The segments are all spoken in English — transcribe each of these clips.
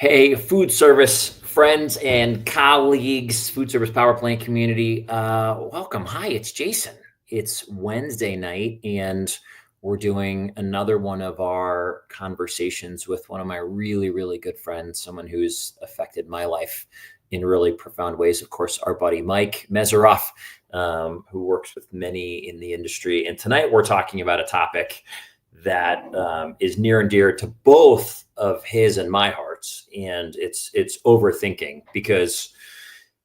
Hey, food service friends and colleagues, food service power plant community, welcome. Hi, it's Jason. It's Wednesday night, and we're doing another one of our conversations with one of my really, really good friends, someone who's affected my life in really profound ways. Of course, our buddy Mike Messeroff, who works with many in the industry. And tonight we're talking about a topic that is near and dear to both of his and my hearts, and it's overthinking, because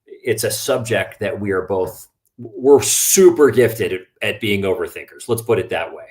it's a subject that we're super gifted at being overthinkers. Let's put it that way.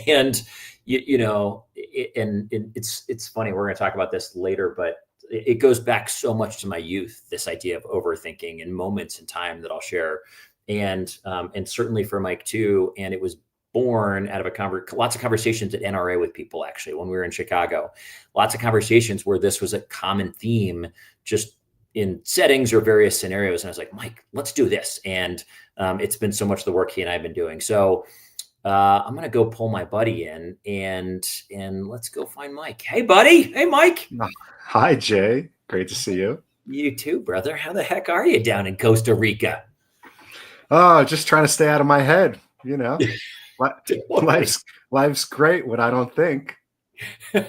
And it's funny. We're going to talk about this later, but it goes back so much to my youth. This idea of overthinking and moments in time that I'll share, and certainly for Mike too. And it was born out of lots of conversations at NRA with people, actually, when we were in Chicago. Lots of conversations where this was a common theme, just in settings or various scenarios. And I was like, Mike, let's do this. And it's been so much the work he and I have been doing. So I'm going to go pull my buddy in and let's go find Mike. Hey, buddy. Hey, Mike. Hi, Jay. Great to see you. You too, brother. How the heck are you down in Costa Rica? Oh, just trying to stay out of my head, you know. Life's great when I don't think. I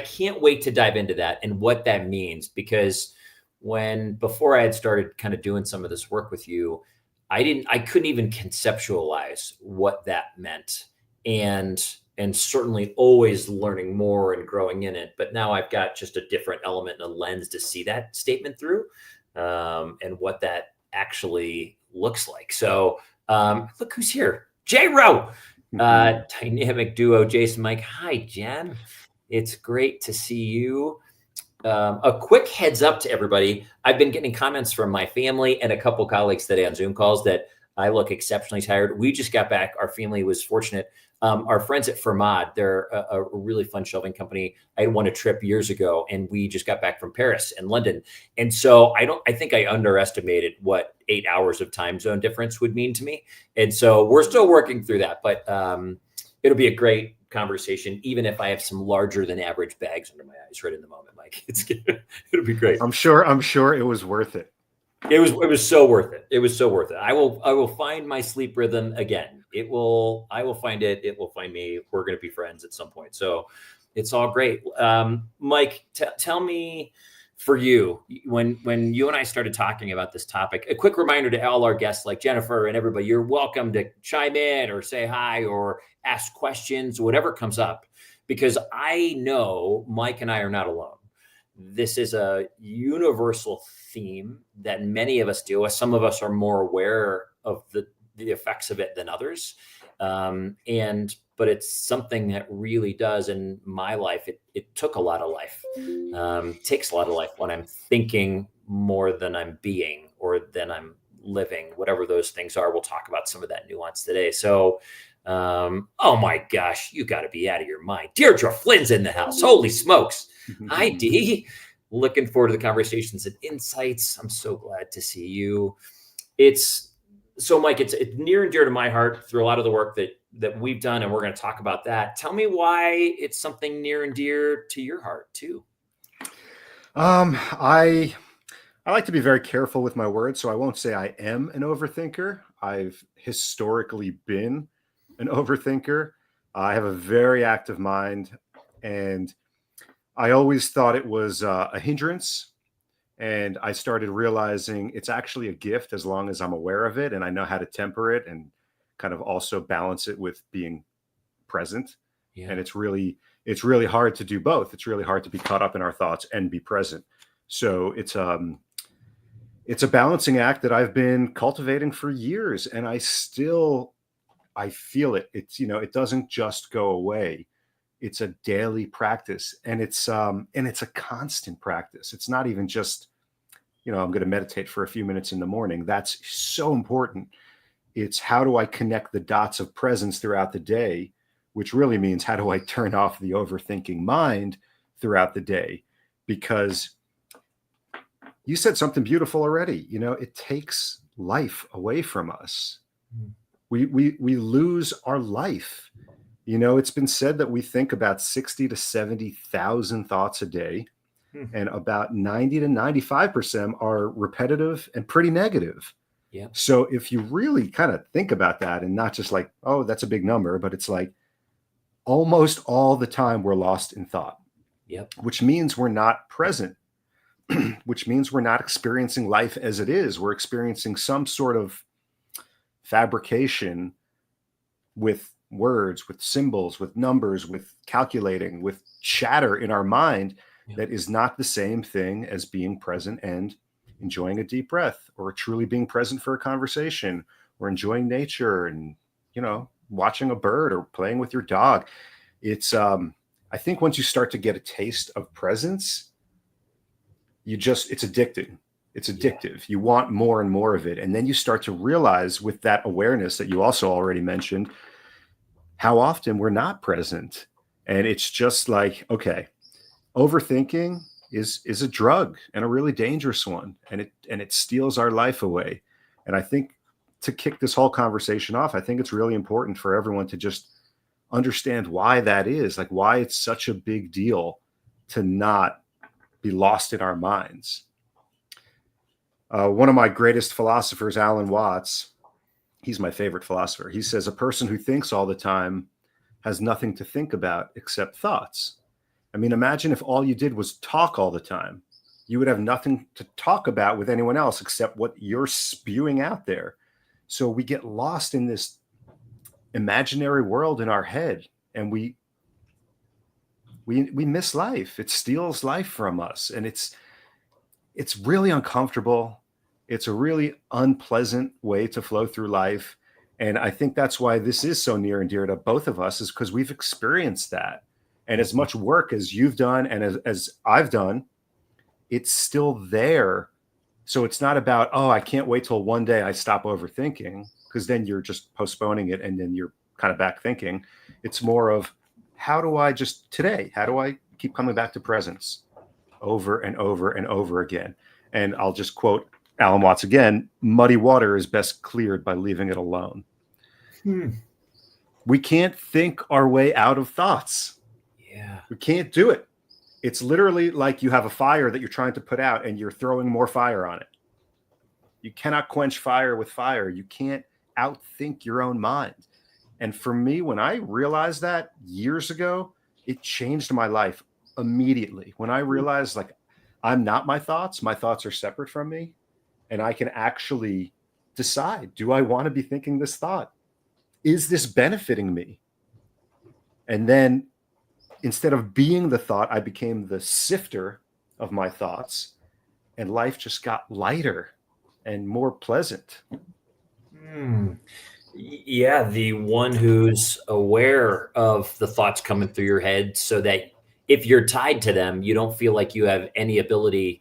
can't wait to dive into that and what that means, because before I had started kind of doing some of this work with you, I couldn't even conceptualize what that meant, and certainly always learning more and growing in it. But now I've got just a different element and a lens to see that statement through, and what that actually looks like. So look who's here. J Rowe, dynamic duo, Jason, Mike. Hi, Jen. It's great to see you. A quick heads up to everybody. I've been getting comments from my family and a couple colleagues today on Zoom calls that I look exceptionally tired. We just got back. Our family was fortunate. Our friends at Fermad, they're a really fun shelving company. I won a trip years ago, and we just got back from Paris and London. And so I think I underestimated what 8 hours of time zone difference would mean to me. And so we're still working through that, but it'll be a great conversation, even if I have some larger than average bags under my eyes right in the moment, Mike. It'll be great. I'm sure it was worth it. It was so worth it. It was so worth it. I will find my sleep rhythm again. I will find it. It will find me. We're going to be friends at some point. So it's all great. Mike, tell me, for you, when you and I started talking about this topic, a quick reminder to all our guests, like Jennifer and everybody, you're welcome to chime in or say hi or ask questions, whatever comes up, because I know Mike and I are not alone. This is a universal theme that many of us deal with. Some of us are more aware of the effects of it than others. But it's something that really does in my life. It took a lot of life, takes a lot of life when I'm thinking more than I'm being or than I'm living, whatever those things are. We'll talk about some of that nuance today. So, oh my gosh, you got to be out of your mind. Deirdre Flynn's in the house. Holy smokes. Hi, Dee. Looking forward to the conversations and insights. I'm so glad to see you. So, Mike, it's near and dear to my heart through a lot of the work that we've done, and we're going to talk about that. Tell me why it's something near and dear to your heart too. I like to be very careful with my words, so I won't say I am an overthinker. I've historically been an overthinker. I have a very active mind, and I always thought it was a hindrance. And I started realizing it's actually a gift as long as I'm aware of it and I know how to temper it and kind of also balance it with being present. Yeah. And it's really hard to do both. It's really hard to be caught up in our thoughts and be present. So it's a balancing act that I've been cultivating for years, and I feel it. It's, it doesn't just go away. It's a daily practice, and it's a constant practice. It's not even just, I'm going to meditate for a few minutes in the morning. That's so important. It's how do I connect the dots of presence throughout the day, which really means how do I turn off the overthinking mind throughout the day? Because you said something beautiful already. It takes life away from us. We lose our life. You know, it's been said that we think about 60 to 70,000 thoughts a day, and about 90 to 95% are repetitive and pretty negative. Yeah. So if you really kind of think about that, and not just like, oh, that's a big number, but it's like almost all the time we're lost in thought, Yep. which means we're not present, which means we're not experiencing life as it is. We're experiencing some sort of fabrication with words, with symbols, with numbers, with calculating, with chatter in our mind that is not the same thing as being present and enjoying a deep breath, or truly being present for a conversation, or enjoying nature and, you know, watching a bird or playing with your dog. It's, I think once you start to get a taste of presence, it's addicting. It's addictive. You want more and more of it. And then you start to realize, with that awareness that you also already mentioned, how often we're not present. And it's just like, okay, overthinking is a drug, and a really dangerous one. And it steals our life away. And I think, to kick this whole conversation off, I think it's really important for everyone to just understand why that is, like why it's such a big deal to not be lost in our minds. One of my greatest philosophers, Alan Watts, he's my favorite philosopher. He says, a person who thinks all the time has nothing to think about except thoughts. I mean, imagine if all you did was talk all the time. You would have nothing to talk about with anyone else except what you're spewing out there. So we get lost in this imaginary world in our head, and we miss life. It steals life from us, and it's really uncomfortable. It's a really unpleasant way to flow through life. And I think that's why this is so near and dear to both of us, is because we've experienced that. And as much work as you've done and as I've done, it's still there. So it's not about, oh, I can't wait till one day I stop overthinking, because then you're just postponing it and then you're kind of back thinking. It's more of, how do I keep coming back to presence over and over and over again? And I'll just quote Alan Watts again: muddy water is best cleared by leaving it alone. We can't think our way out of thoughts. Yeah. We can't do it. It's literally like you have a fire that you're trying to put out and you're throwing more fire on it. You cannot quench fire with fire. You can't outthink your own mind. And for me, when I realized that years ago, it changed my life immediately. When I realized, like, I'm not my thoughts are separate from me, and I can actually decide, do I want to be thinking this thought? Is this benefiting me? And then, instead of being the thought, I became the sifter of my thoughts, and life just got lighter and more pleasant. Yeah, the one who's aware of the thoughts coming through your head, so that if you're tied to them, you don't feel like you have any ability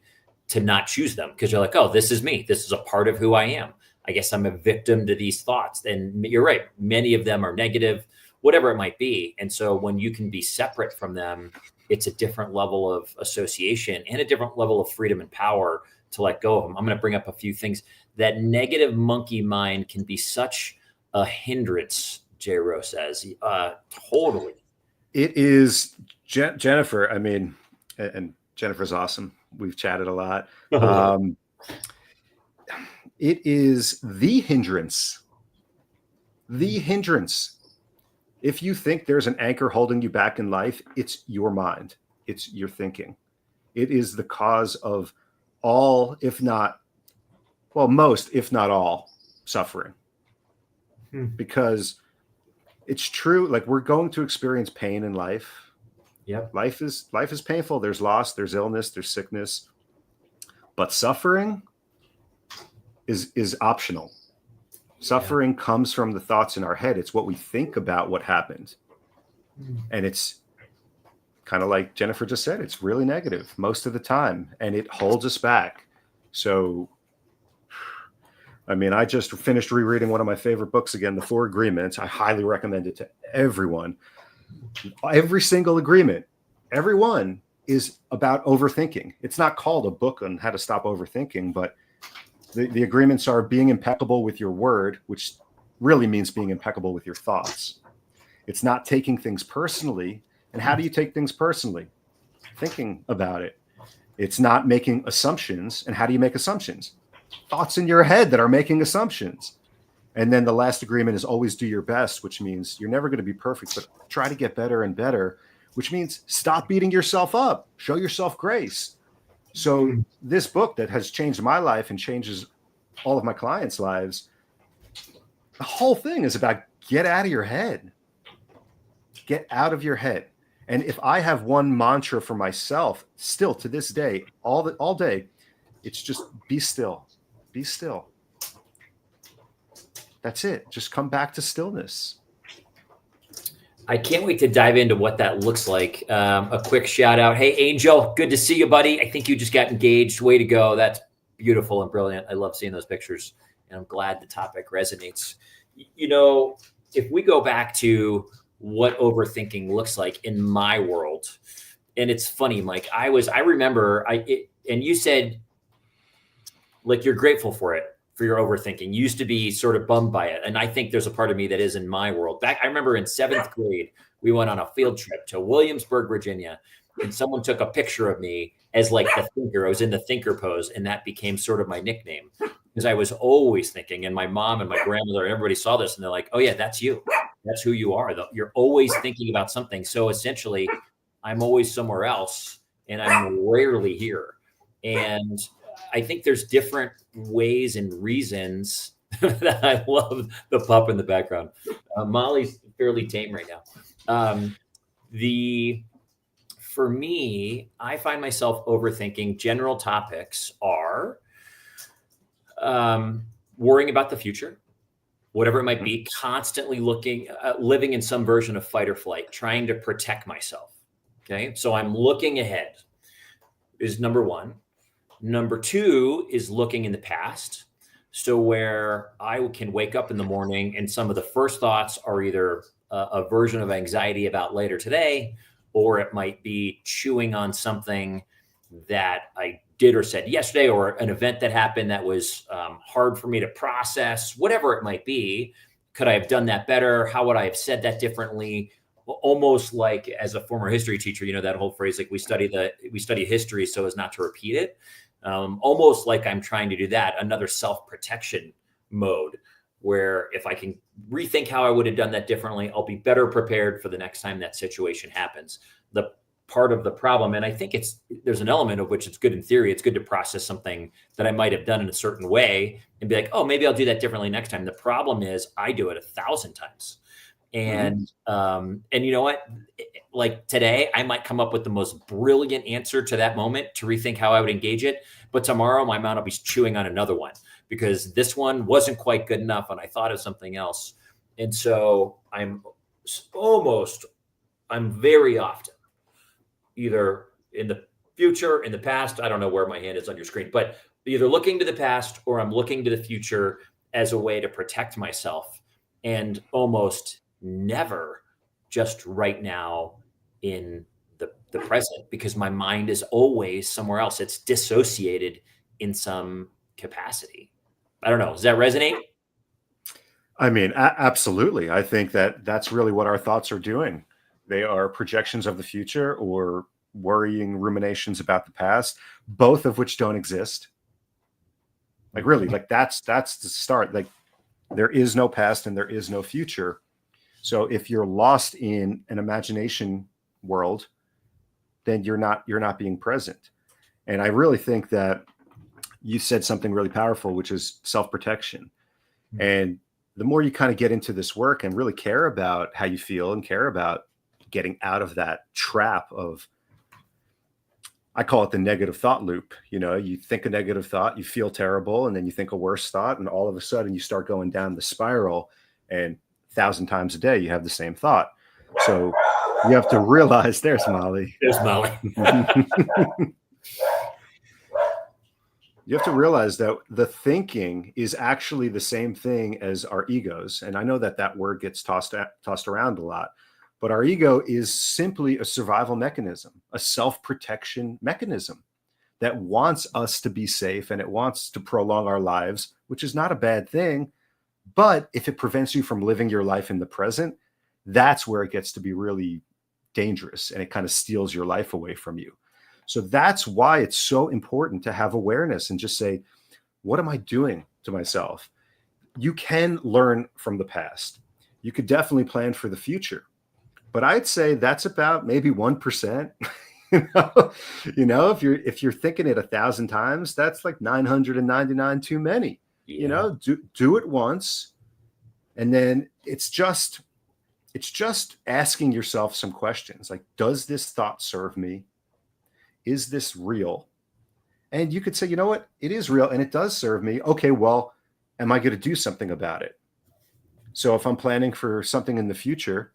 to not choose them, because you're like, oh, this is me. This is a part of who I am. I guess I'm a victim to these thoughts. And you're right. Many of them are negative, whatever it might be. And so when you can be separate from them, it's a different level of association and a different level of freedom and power to let go of them. I'm going to bring up a few things. That negative monkey mind can be such a hindrance, J. Rowe says. Totally. It is, Jennifer. I mean, and Jennifer's awesome. We've chatted a lot. It is the hindrance. The hindrance. If you think there's an anchor holding you back in life, it's your mind. It's your thinking. It is the cause of all, if not, well, most, if not all, suffering. Because it's true, like, we're going to experience pain in life. Yep. Life is painful. There's loss, there's illness, there's sickness. But suffering is optional. Suffering comes from the thoughts in our head. It's what we think about what happened. And it's kind of like Jennifer just said, it's really negative most of the time, and it holds us back. So, I mean, I just finished rereading one of my favorite books again, The Four Agreements. I highly recommend it to everyone. Every single agreement, every one, is about overthinking. It's not called a book on how to stop overthinking, but the agreements are being impeccable with your word, which really means being impeccable with your thoughts. It's not taking things personally. And how do you take things personally? Thinking about it. It's not making assumptions. And how do you make assumptions? Thoughts in your head that are making assumptions. And then the last agreement is always do your best, which means you're never going to be perfect, but try to get better and better, which means stop beating yourself up, show yourself grace. So this book that has changed my life and changes all of my clients' lives, the whole thing is about get out of your head. Get out of your head. And if I have one mantra for myself, still to this day, all day, it's just be still. Be still. That's it. Just come back to stillness. I can't wait to dive into what that looks like. A quick shout out. Hey, Angel, good to see you, buddy. I think you just got engaged. Way to go. That's beautiful and brilliant. I love seeing those pictures, and I'm glad the topic resonates. You know, if we go back to what overthinking looks like in my world, and it's funny, Mike, I remember and you said, like, you're grateful for it, for your overthinking. You used to be sort of bummed by it. And I think there's a part of me that is in my world. I remember in 7th grade, we went on a field trip to Williamsburg, Virginia, and someone took a picture of me as like the thinker. I was in the thinker pose, and that became sort of my nickname because I was always thinking. And my mom and my grandmother, everybody saw this, and they're like, "Oh yeah, that's you. That's who you are. You're always thinking about something." So essentially, I'm always somewhere else, and I'm rarely here. And I think there's different ways and reasons that I love the pup in the background. Molly's fairly tame right now. For me, I find myself overthinking. General topics are worrying about the future, whatever it might be, constantly living in some version of fight or flight, trying to protect myself. Okay. So I'm looking ahead is number one. Number two is looking in the past. So where I can wake up in the morning and some of the first thoughts are either a version of anxiety about later today, or it might be chewing on something that I did or said yesterday, or an event that happened that was hard for me to process, whatever it might be. Could I have done that better? How would I have said that differently? Almost like, as a former history teacher, you know, that whole phrase, like we study history so as not to repeat it. Almost like I'm trying to do that, another self-protection mode, where if I can rethink how I would have done that differently, I'll be better prepared for the next time that situation happens. The part of the problem, and I think there's an element of which it's good in theory. It's good to process something that I might have done in a certain way and be like, oh, maybe I'll do that differently next time. The problem is I do it 1,000 times. And you know what? Like today, I might come up with the most brilliant answer to that moment to rethink how I would engage it. But tomorrow, my mind will be chewing on another one because this one wasn't quite good enough, and I thought of something else. And so I'm very often either in the future, in the past. I don't know where my hand is on your screen, but either looking to the past or I'm looking to the future as a way to protect myself, and almost never just right now in the present, because my mind is always somewhere else. It's dissociated in some capacity. I don't know. Does that resonate? I mean, absolutely. I think that that's really what our thoughts are doing. They are projections of the future or worrying ruminations about the past, both of which don't exist. Like really, like that's the start. Like there is no past and there is no future. So if you're lost in an imagination world, then you're not being present. And I really think that you said something really powerful, which is self-protection. And the more you kind of get into this work and really care about how you feel and care about getting out of that trap of, I call it the negative thought loop. You know, you think a negative thought, you feel terrible, and then you think a worse thought, and all of a sudden you start going down the spiral, and 1,000 times a day you have the same thought. So you have to realize, there's Molly. There's Molly. You have to realize that the thinking is actually the same thing as our egos. And I know that word gets tossed around a lot, but our ego is simply a survival mechanism, a self-protection mechanism that wants us to be safe, and it wants to prolong our lives, which is not a bad thing. But if it prevents you from living your life in the present, that's where it gets to be really dangerous, and it kind of steals your life away from you. So that's why it's so important to have awareness and just say, what am I doing to myself? You can learn from the past. You could definitely plan for the future. But I'd say that's about maybe 1%. If you're thinking it 1,000 times, that's like 999 too many. Yeah. Do it once, and then it's just asking yourself some questions like, does this thought serve me? Is this real? And you could say, you know what, it is real and it does serve me. Okay, well, am I going to do something about it? So if I'm planning for something in the future,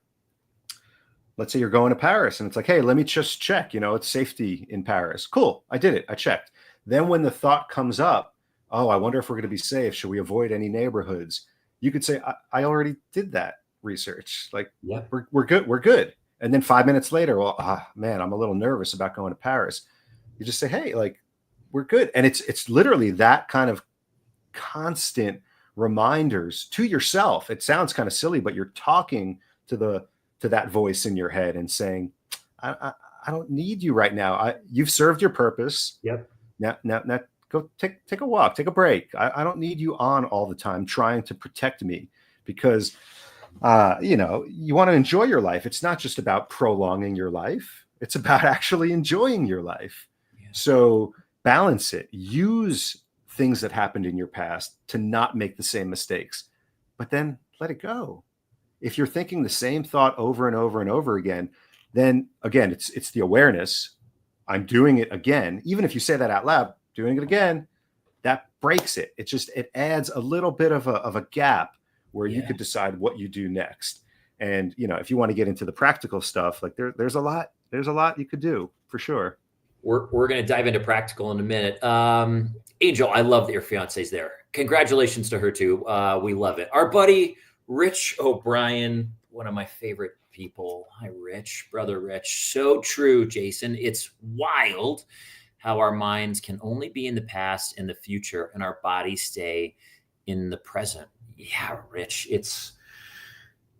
let's say you're going to Paris and it's like, hey, let me just check, it's safety in Paris. Cool. I did it. I checked. Then when the thought comes up, oh, I wonder if we're going to be safe. Should we avoid any neighborhoods? You could say, I already did that research. Like, Yeah. we're good. We're good. And then 5 minutes later, well, man, I'm a little nervous about going to Paris. You just say, hey, like, we're good. And it's literally that kind of constant reminders to yourself. It sounds kind of silly, but you're talking to that voice in your head and saying, I don't need you right now. You've served your purpose. Yep. Now go take a walk, take a break. I don't need you on all the time trying to protect me, because you want to enjoy your life. It's not just about prolonging your life. It's about actually enjoying your life. Yeah. So balance it. Use things that happened in your past to not make the same mistakes, but then let it go. If you're thinking the same thought over and over and over again, then again, it's the awareness. I'm doing it again. Even if you say that out loud, doing it again, that breaks it. It adds a little bit of a gap where you could decide what you do next. And, if you want to get into the practical stuff, like there's a lot you could do for sure. We're going to dive into practical in a minute. Angel, I love that your fiance's there. Congratulations to her too. We love it. Our buddy, Rich O'Brien, one of my favorite people. Hi, Rich, brother Rich. So true, Jason. It's wild how our minds can only be in the past and the future, and our bodies stay in the present. Yeah, Rich, it's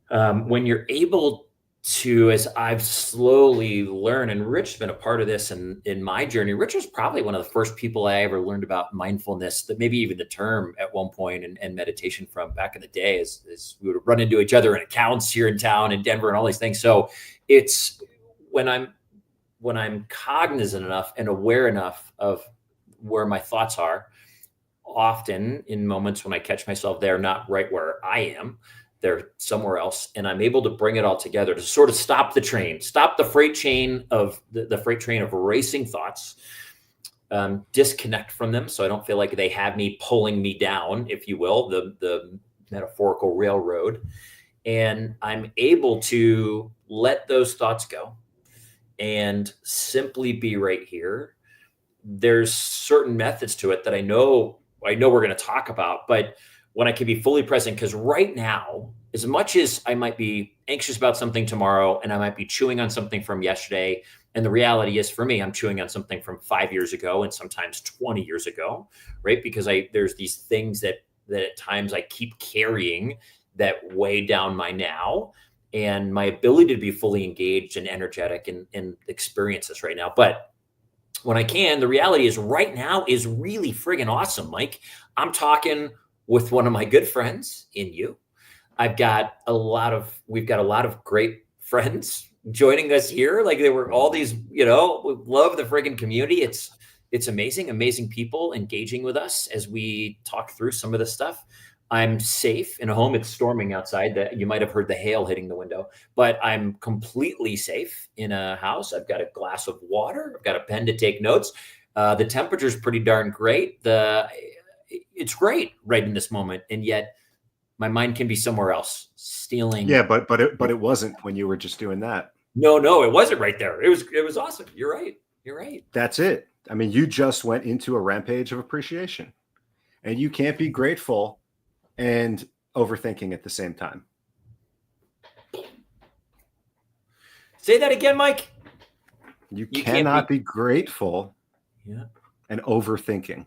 when you're able to, as I've slowly learned, and Rich's been a part of this in my journey. Rich was probably one of the first people I ever learned about mindfulness, that maybe even the term at one point, and meditation from back in the day, as we would run into each other in accounts here in town in Denver and all these things. So it's when I'm cognizant enough and aware enough of where my thoughts are, often in moments when I catch myself, they're not right where I am, they're somewhere else. And I'm able to bring it all together to sort of stop the freight train of the freight train of racing thoughts, disconnect from them. So I don't feel like they have me pulling me down, if you will, the metaphorical railroad. And I'm able to let those thoughts go and simply be right here. There's certain methods to it that I know we're going to talk about, but when I can be fully present, because right now, as much as I might be anxious about something tomorrow and I might be chewing on something from yesterday, and the reality is for me, I'm chewing on something from 5 years ago and sometimes 20 years ago, right? Because there's these things that at times I keep carrying that weigh down my now and my ability to be fully engaged and energetic and experience this right now. But when I can, the reality is right now is really friggin' awesome, Mike. I'm talking with one of my good friends in you. We've got a lot of great friends joining us here. Like there were all these, we love the friggin' community. It's amazing people engaging with us as we talk through some of this stuff. I'm safe in a home. It's storming outside. That you might have heard the hail hitting the window, but I'm completely safe in a house. I've got a glass of water. I've got a pen to take notes. The temperature's pretty darn great. It's great right in this moment, and yet my mind can be somewhere else, stealing. Yeah, but it wasn't when you were just doing that. No, it wasn't right there. It was awesome. You're right. That's it. I mean, you just went into a rampage of appreciation, and you can't be grateful and overthinking at the same time. Say that again, Mike. You cannot be grateful and overthinking.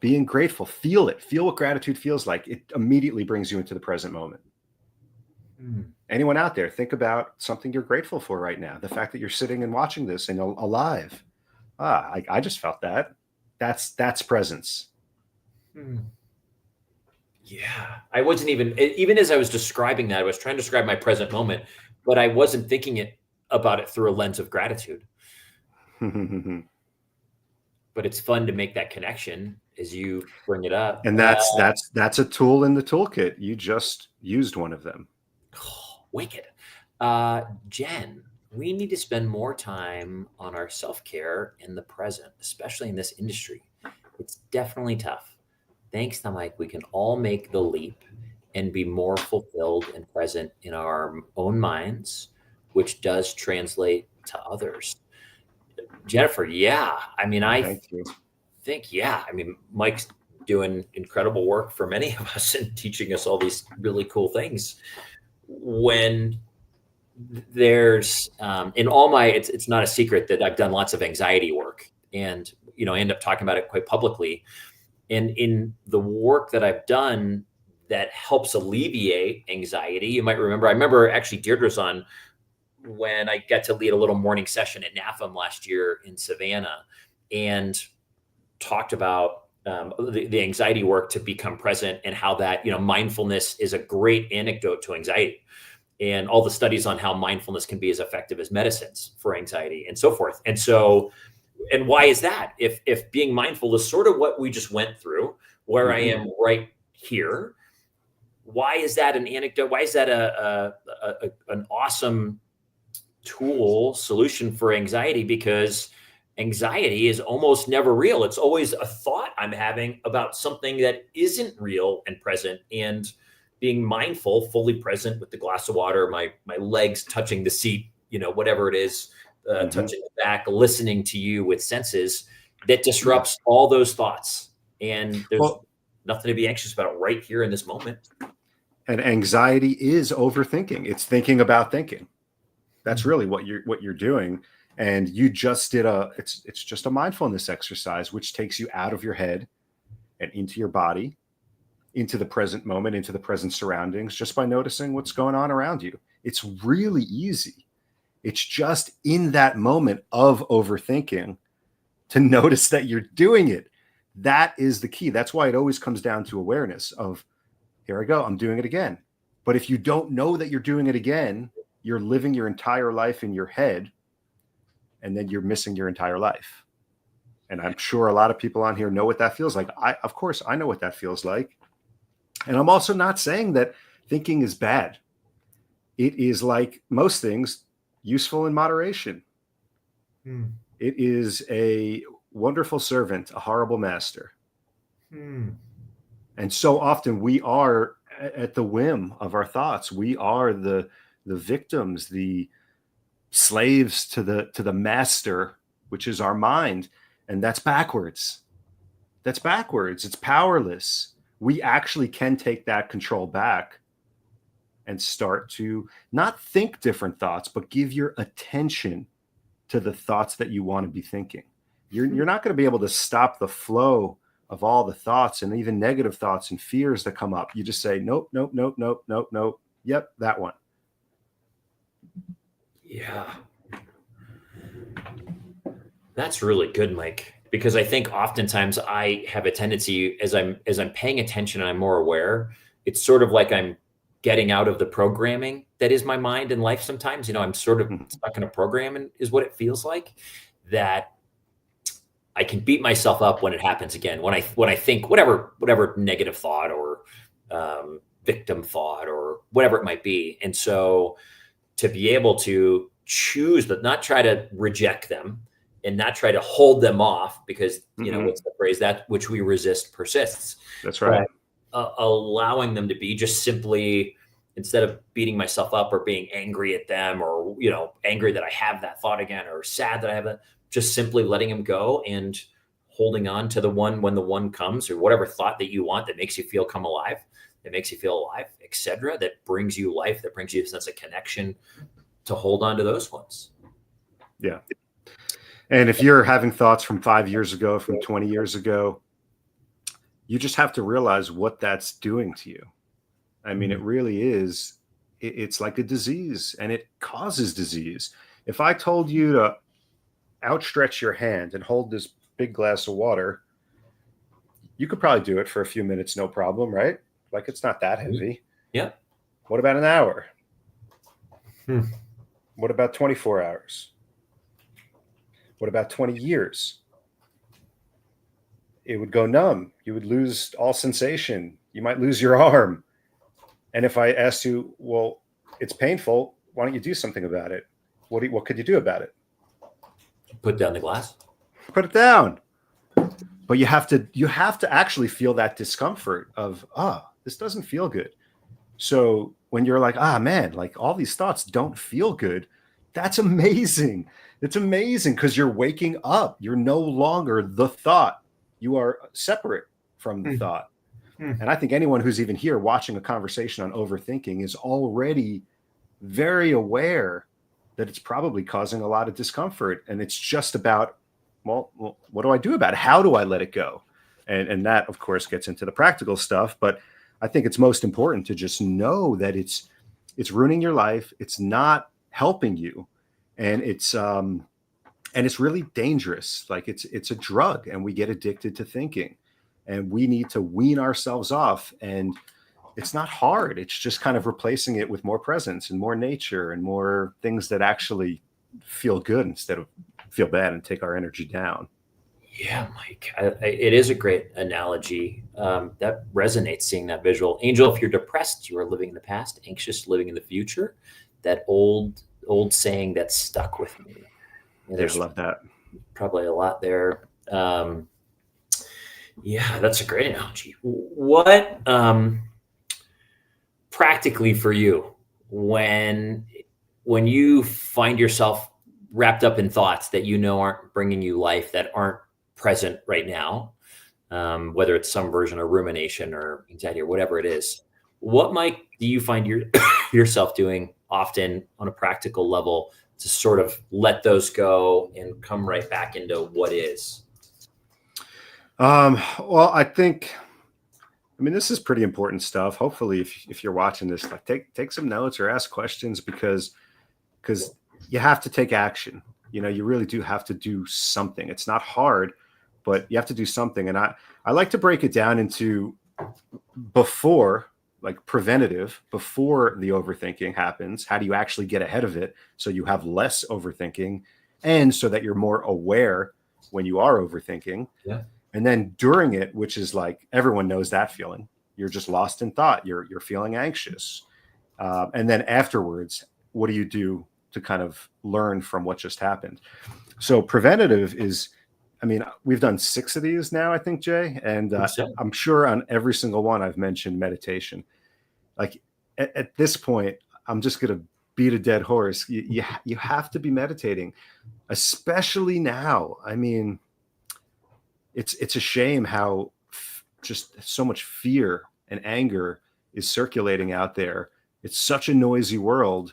Being grateful, feel it. Feel what gratitude feels like. It immediately brings you into the present moment. Anyone out there, think about something you're grateful for right now. The fact that you're sitting and watching this and alive. I just felt that. That's presence. Yeah, I wasn't even as I was describing that, I was trying to describe my present moment, but I wasn't thinking about it through a lens of gratitude. But it's fun to make that connection as you bring it up. And that's a tool in the toolkit. You just used one of them. Wicked. Jen, we need to spend more time on our self-care in the present, especially in this industry. It's definitely tough. Thanks to Mike, we can all make the leap and be more fulfilled and present in our own minds, which does translate to others. Jennifer, yeah. I mean, Thank you. I mean, Mike's doing incredible work for many of us and teaching us all these really cool things. When there's in all my, it's not a secret that I've done lots of anxiety work, and I end up talking about it quite publicly. And in the work that I've done that helps alleviate anxiety, you might remember, I remember actually Deirdre's on when I got to lead a little morning session at NAFM last year in Savannah, and talked about the anxiety work to become present, and how that, mindfulness is a great antidote to anxiety, and all the studies on how mindfulness can be as effective as medicines for anxiety and so forth. And why is that? If being mindful is sort of what we just went through, where I am right here, why is that an anecdote? Why is that an awesome solution for anxiety? Because anxiety is almost never real. It's always a thought I'm having about something that isn't real and present. And being mindful, fully present with the glass of water, my legs touching the seat, whatever it is, touching the back, listening to you with senses, that disrupts all those thoughts. And there's nothing to be anxious about right here in this moment. And anxiety is overthinking. It's thinking about thinking. That's really what you're doing. And you just did it's just a mindfulness exercise, which takes you out of your head and into your body, into the present moment, into the present surroundings, just by noticing what's going on around you. It's really easy. It's just in that moment of overthinking to notice that you're doing it. That is the key. That's why it always comes down to awareness of, here I go, I'm doing it again. But if you don't know that you're doing it again, you're living your entire life in your head, and then you're missing your entire life. And I'm sure a lot of people on here know what that feels like. Of course, I know what that feels like. And I'm also not saying that thinking is bad. It is, like most things, useful in moderation. It is a wonderful servant, a horrible master. And so often we are at the whim of our thoughts. We are the victims, the slaves to the master, which is our mind. And that's backwards. It's powerless. We actually can take that control back and start to not think different thoughts, but give your attention to the thoughts that you want to be thinking. You're not going to be able to stop the flow of all the thoughts and even negative thoughts and fears that come up. You just say, nope. Yep, that one. Yeah. That's really good, Mike, because I think oftentimes I have a tendency, as I'm paying attention and I'm more aware, it's sort of like I'm getting out of the programming that is my mind and life sometimes. I'm sort of stuck in a program, and is what it feels like, that I can beat myself up when it happens again. When I think whatever negative thought or victim thought or whatever it might be. And so to be able to choose, but not try to reject them and not try to hold them off, because, what's the phrase, that which we resist persists. That's right. But, allowing them to be, just simply, instead of beating myself up or being angry at them, or, angry that I have that thought again, or sad that I have that, just simply letting them go and holding on to the one when the one comes, or whatever thought that you want that makes you feel come alive, that makes you feel alive, etc., that brings you life, that brings you a sense of connection, to hold on to those ones. Yeah. And if you're having thoughts from 5 years ago, from 20 years ago, you just have to realize what that's doing to you. I mean, it really is it's like a disease, and it causes disease. If I told you to outstretch your hand and hold this big glass of water, you could probably do it for a few minutes, no problem, right? Like, it's not that heavy. Yeah. What about an hour? Hmm. What about 24 hours? What about 20 years? It would go numb. You would lose all sensation. You might lose your arm. And if I asked you, well, it's painful, why don't you do something about it? What could you do about it? Put down the glass. Put it down. But you have to actually feel that discomfort of, this doesn't feel good. So when you're like, man, like all these thoughts don't feel good, that's amazing. It's amazing because you're waking up. You're no longer the thought. You are separate from the thought. And I think anyone who's even here watching a conversation on overthinking is already very aware that it's probably causing a lot of discomfort. And it's just about, well, what do I do about it? How do I let it go? And that, of course, gets into the practical stuff. But I think it's most important to just know that it's ruining your life. It's not helping you. And it's really dangerous. Like it's a drug, and we get addicted to thinking, and we need to wean ourselves off. And it's not hard. It's just kind of replacing it with more presence and more nature and more things that actually feel good instead of feel bad and take our energy down. Yeah, Mike, it is a great analogy. That resonates, seeing that visual. Angel, if you're depressed, you are living in the past. Anxious, living in the future. That old saying that's stuck with me. There's, I love that. Probably a lot there. Yeah, that's a great analogy. What practically for you, when you find yourself wrapped up in thoughts that aren't bringing you life, that aren't present right now, whether it's some version of rumination or anxiety or whatever it is, what, Mike, do you find yourself doing often on a practical level to sort of let those go and come right back into what is? Well, I mean, this is pretty important stuff. Hopefully, if you're watching this, like take some notes or ask questions, because you have to take action. You really do have to do something. It's not hard, but you have to do something. And I like to break it down into before, like preventative, before the overthinking happens. How do you actually get ahead of it so you have less overthinking, and so that you're more aware when you are overthinking? Yeah. And then during it, which is like, everyone knows that feeling. You're just lost in thought. You're feeling anxious. And then afterwards, what do you do to kind of learn from what just happened? So preventative is, I mean, we've done 6 of these now, I think, Jay. And I'm sure on every single one I've mentioned meditation. Like at this point, I'm just going to beat a dead horse. You have to be meditating, especially now. I mean, it's a shame how just so much fear and anger is circulating out there. It's such a noisy world,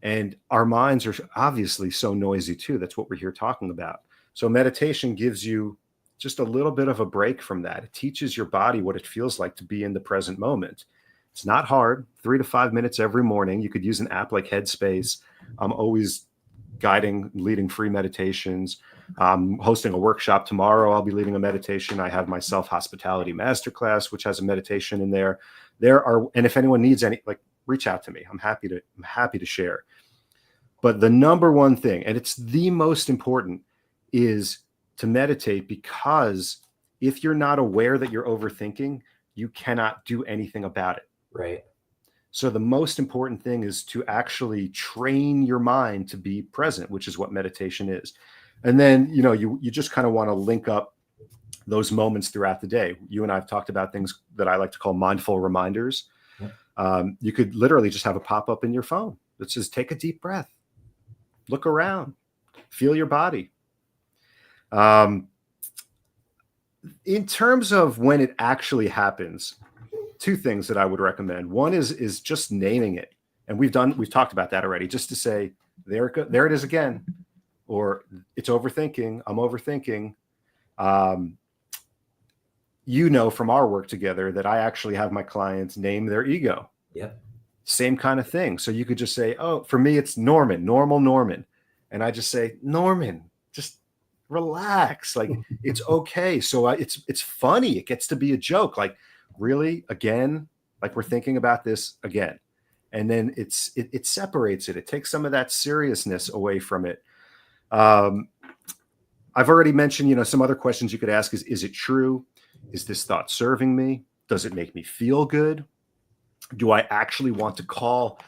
and our minds are obviously so noisy too. That's what we're here talking about. So meditation gives you just a little bit of a break from that. It teaches your body what it feels like to be in the present moment. It's not hard. 3 to 5 minutes every morning. You could use an app like Headspace. I'm always leading free meditations. I'm hosting a workshop tomorrow. I'll be leading a meditation. I have my self-hospitality masterclass, which has a meditation in there. And if anyone needs any, like, reach out to me. I'm happy to share. But the number one thing, and it's the most important, is to meditate, because if you're not aware that you're overthinking, you cannot do anything about it. Right. So the most important thing is to actually train your mind to be present, which is what meditation is. And then, you just kind of want to link up those moments throughout the day. You and I have talked about things that I like to call mindful reminders. Yeah. You could literally just have a pop-up in your phone that says, take a deep breath, look around, feel your body. In terms of when it actually happens, 2 things that I would recommend. One is just naming it. And we've talked about that already, just to say, there it is again, or it's overthinking. I'm overthinking. From our work together that I actually have my clients name their ego. Yeah. Same kind of thing. So you could just say, oh, for me, it's Norman, normal Norman. And I just say, Norman, just relax. Like, it's okay. So it's funny. It gets to be a joke. Like, really, again, like we're thinking about this again. And then it separates it. It takes some of that seriousness away from it. I've already mentioned, some other questions you could ask is it true? Is this thought serving me? Does it make me feel good? Do I actually want to call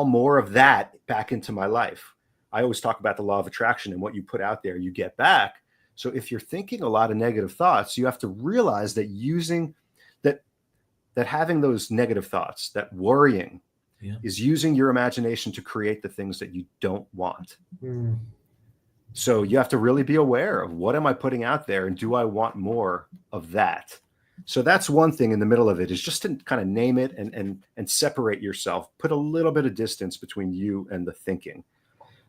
more of that back into my life? I always talk about the law of attraction, and what you put out there, you get back. So if you're thinking a lot of negative thoughts, you have to realize that that having those negative thoughts, that worrying, is using your imagination to create the things that you don't want. So you have to really be aware of, what am I putting out there, and do I want more of that? So that's one thing in the middle of it, is just to kind of name it and separate yourself, put a little bit of distance between you and the thinking.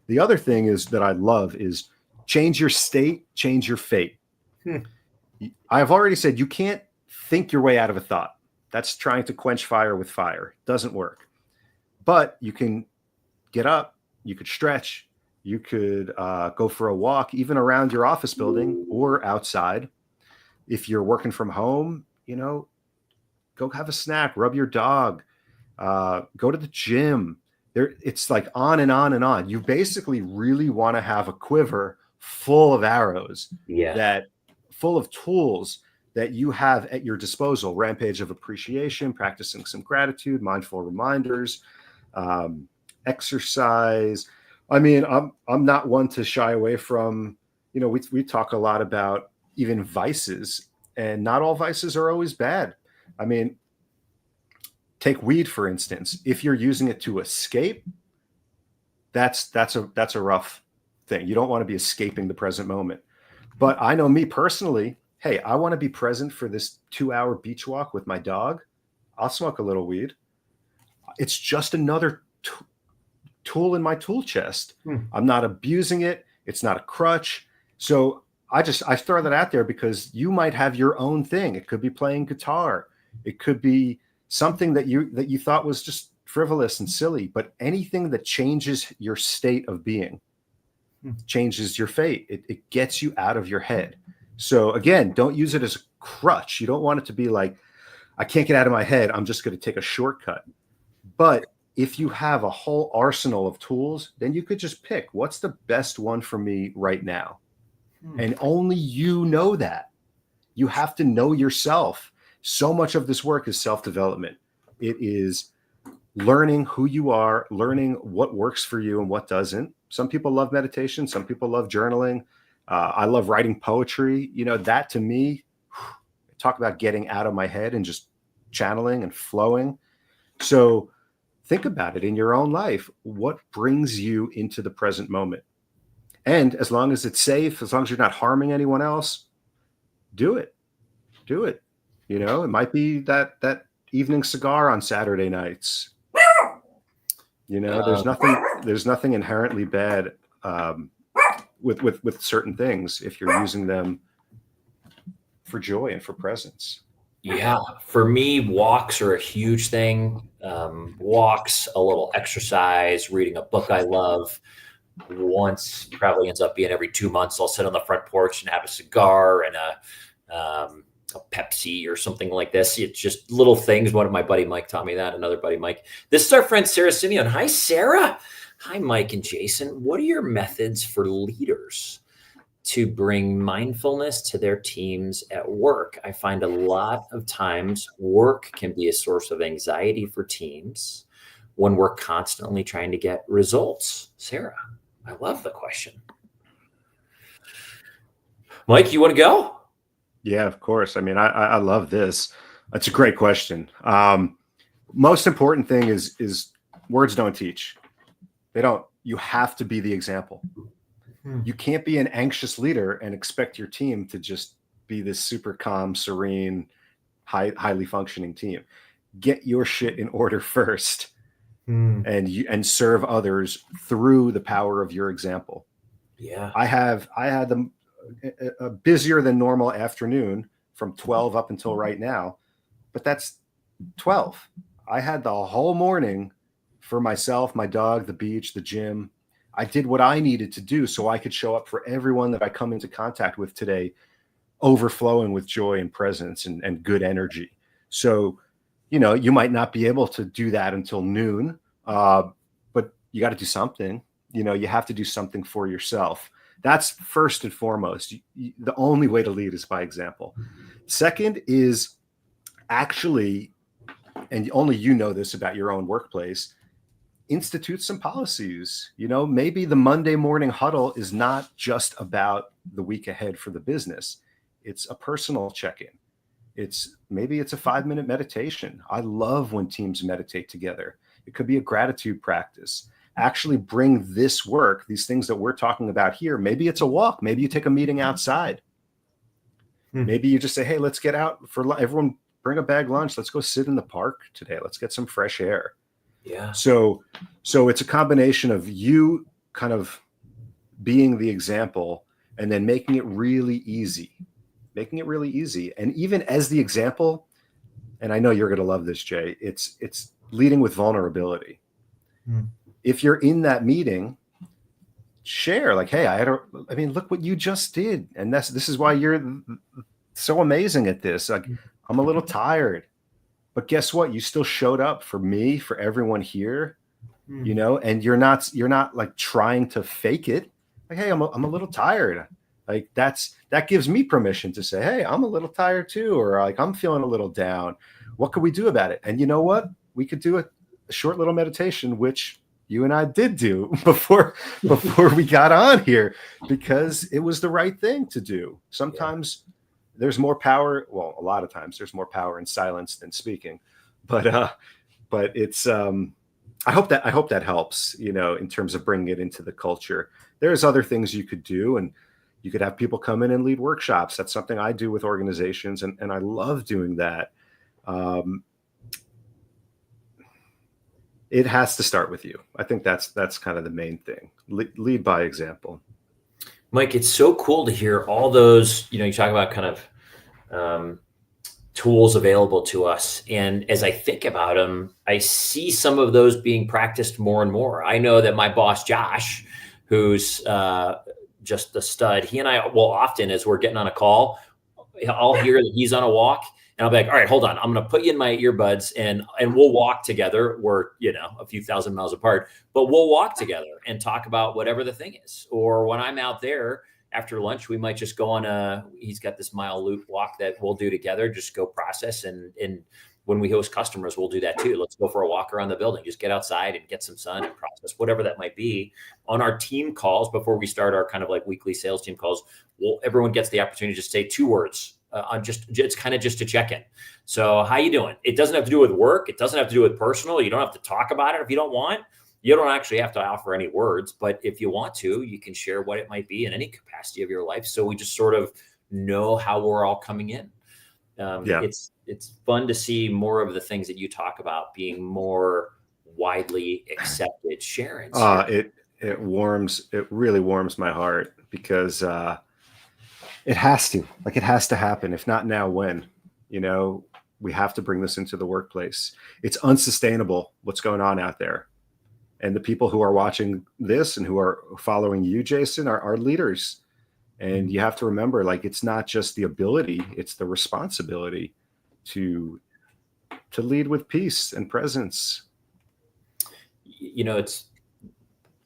The other thing is that I love is change your state, change your fate. I've already said you can't think your way out of a thought. That's trying to quench fire with fire. It doesn't work. But you can get up, you could stretch, you could go for a walk, even around your office building or outside. If you're working from home, go have a snack, rub your dog, go to the gym. It's like on and on and on. You basically really want to have a quiver full of arrows, that full of tools that you have at your disposal. Rampage of appreciation, practicing some gratitude, mindful reminders, exercise. I mean, I'm not one to shy away from, we talk a lot about even vices, and not all vices are always bad. I mean, take weed, for instance. If you're using it to escape, that's a rough thing. You don't want to be escaping the present moment. But I know me personally, hey, I want to be present for this 2-hour beach walk with my dog. I'll smoke a little weed. It's just another tool in my tool chest. I'm not abusing it. It's not a crutch. So I throw that out there because you might have your own thing. It could be playing guitar. It could be something that you thought was just frivolous and silly, but anything that changes your state of being changes your fate. It gets you out of your head. So again, don't use it as a crutch. You don't want it to be like, I can't get out of my head, I'm just going to take a shortcut. But if you have a whole arsenal of tools, then you could just pick, what's the best one for me right now? And only you know that. You have to know yourself. So much of this work is self-development. It is learning who you are, learning what works for you and what doesn't. Some people love meditation. Some people love journaling. I love writing poetry. That to me, talk about getting out of my head and just channeling and flowing. So think about it in your own life. What brings you into the present moment? And as long as it's safe, as long as you're not harming anyone else, do it. Do it. It might be that evening cigar on Saturday nights. There's nothing inherently bad with certain things if you're using them for joy and for presence. Yeah, for me, walks are a huge thing. Walks, a little exercise, reading a book I love. Once, probably ends up being every 2 months, I'll sit on the front porch and have a cigar and a Pepsi or something like this. It's just little things. One of my buddy Mike taught me that. Another buddy Mike. This is our friend Sarah Simeon. Hi, Sarah. Hi, Mike and Jason. What are your methods for leaders to bring mindfulness to their teams at work? I find a lot of times work can be a source of anxiety for teams when we're constantly trying to get results. Sarah, I love the question. Mike, you want to go? Yeah, of course. I mean, I love this. That's a great question. Most important thing is words don't teach. They don't. You have to be the example. You can't be an anxious leader and expect your team to just be this super calm, serene, highly functioning team. Get your shit in order first, and serve others through the power of your example. Yeah, I had a busier than normal afternoon from 12 up until right now, but that's 12. I had the whole morning for myself, my dog, the beach, the gym. I did what I needed to do so I could show up for everyone that I come into contact with today, overflowing with joy and presence and good energy. So, you might not be able to do that until noon, but you got to do something. You have to do something for yourself. That's first and foremost. The only way to lead is by example. Second is actually, and only you know this about your own workplace, institute some policies. Maybe the Monday morning huddle is not just about the week ahead for the business. It's a personal check-in. Maybe it's a 5-minute meditation. I love when teams meditate together. It could be a gratitude practice. Actually bring this work, these things that we're talking about here. Maybe it's a walk. Maybe you take a meeting outside. Maybe you just say, hey, let's get out for everyone, bring a bag lunch. Let's go sit in the park today. Let's get some fresh air. Yeah. So it's a combination of you kind of being the example and then making it really easy. And even as the example, and I know you're going to love this, Jay, it's leading with vulnerability. If you're in that meeting, share like, hey, look what you just did. And this is why you're so amazing at this. Like, I'm a little tired, but guess what? You still showed up for me, for everyone here, and you're not like trying to fake it. Like, hey, I'm a little tired. Like that gives me permission to say, hey, I'm a little tired too. Or like, I'm feeling a little down. What could we do about it? And you know what? We could do a short little meditation, which you and I did do before we got on here, because it was the right thing to do. Sometimes there's more power. Well, a lot of times there's more power in silence than speaking, but it's, I hope that helps, in terms of bringing it into the culture. There's other things you could do, and you could have people come in and lead workshops. That's something I do with organizations, and I love doing that. It has to start with you. I think that's kind of the main thing. Lead by example. Mike, it's so cool to hear all those, you talk about kind of tools available to us. And as I think about them, I see some of those being practiced more and more. I know that my boss, Josh, who's just the stud, he and I will often, as we're getting on a call, I'll hear that he's on a walk. And I'll be like, all right, hold on. I'm going to put you in my earbuds and we'll walk together. We're, a few thousand miles apart, but we'll walk together and talk about whatever the thing is. Or when I'm out there after lunch, we might just go on he's got this mile loop walk that we'll do together, just go process. And when we host customers, we'll do that too. Let's go for a walk around the building, just get outside and get some sun and process, whatever that might be. On our team calls, before we start our kind of like weekly sales team calls, everyone gets the opportunity to just say 2 words. It's kind of just a check-in. So how you doing? It doesn't have to do with work. It doesn't have to do with personal. You don't have to talk about it if you don't want. You don't actually have to offer any words, but if you want to, you can share what it might be in any capacity of your life. So we just sort of know how we're all coming in. It's fun to see more of the things that you talk about being more widely accepted. Sharon, it really warms my heart, because it has to happen. If not now, when? We have to bring this into the workplace. It's unsustainable what's going on out there. And the people who are watching this and who are following you, Jason, are leaders. And you have to remember, like, it's not just the ability, it's the responsibility to lead with peace and presence.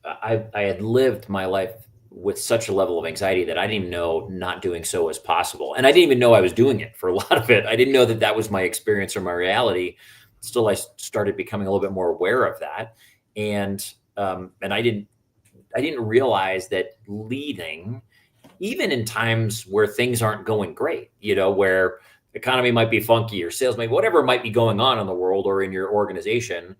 I had lived my life with such a level of anxiety that I didn't even know not doing so was possible. And I didn't even know I was doing it for a lot of it. I didn't know that was my experience or my reality. Still, I started becoming a little bit more aware of that. And I didn't realize that leading, even in times where things aren't going great, where the economy might be funky or sales, whatever might be going on in the world or in your organization,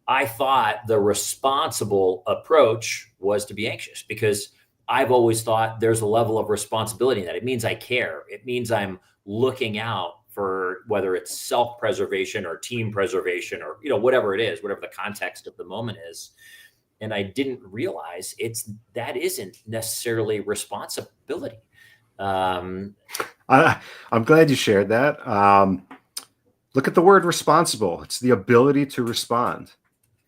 I thought the responsible approach was to be anxious, because I've always thought there's a level of responsibility in that. It means I care. It means I'm looking out for whether it's self-preservation or team preservation or, whatever it is, whatever the context of the moment is. And I didn't realize that isn't necessarily responsibility. I'm glad you shared that. Look at the word responsible. It's the ability to respond.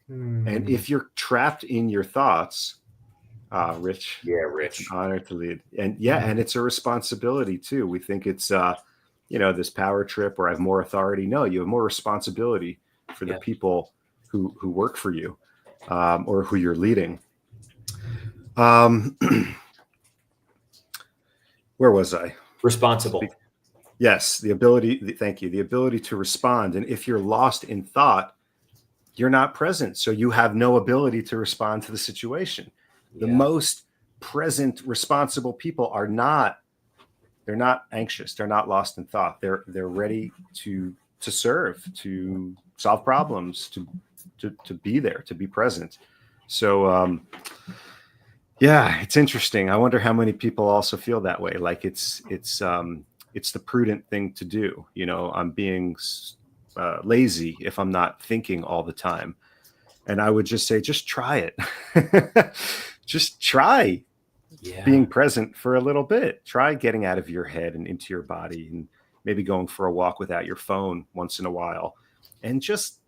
And Hmm. if you're trapped in your thoughts, Rich, Yeah, it's an Rich. honor to lead. And yeah, and it's a responsibility too. We think it's, this power trip where I have more authority. No, you have more responsibility for the Yeah. people who work for you, or who you're leading. Um, where was I? Responsible. Yes, the ability. Thank you. The ability to respond. And if you're lost in thought, you're not present. So you have no ability to respond to the situation. The Yeah. most present, responsible people they're not anxious. They're not lost in thought. They're ready to serve, to solve problems, to be there, to be present. So yeah, it's interesting. I wonder how many people also feel that way. Like it's the prudent thing to do. I'm being lazy if I'm not thinking all the time. And I would just say, just try it. Just try Yeah. being present for a little bit. Try getting out of your head and into your body, and maybe going for a walk without your phone once in a while. And just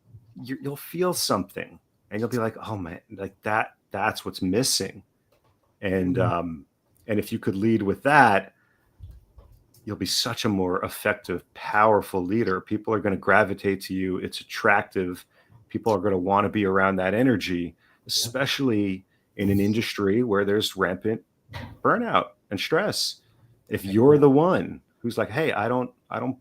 you'll feel something, and you'll be like, oh man, like that's what's missing. And Hmm. and if you could lead with that, you'll be such a more effective, powerful leader. People are going to gravitate to you. It's attractive. People are going to want to be around that energy, Yeah. especially in an industry where there's rampant burnout and stress. If I you're know. the one who's like, hey, I don't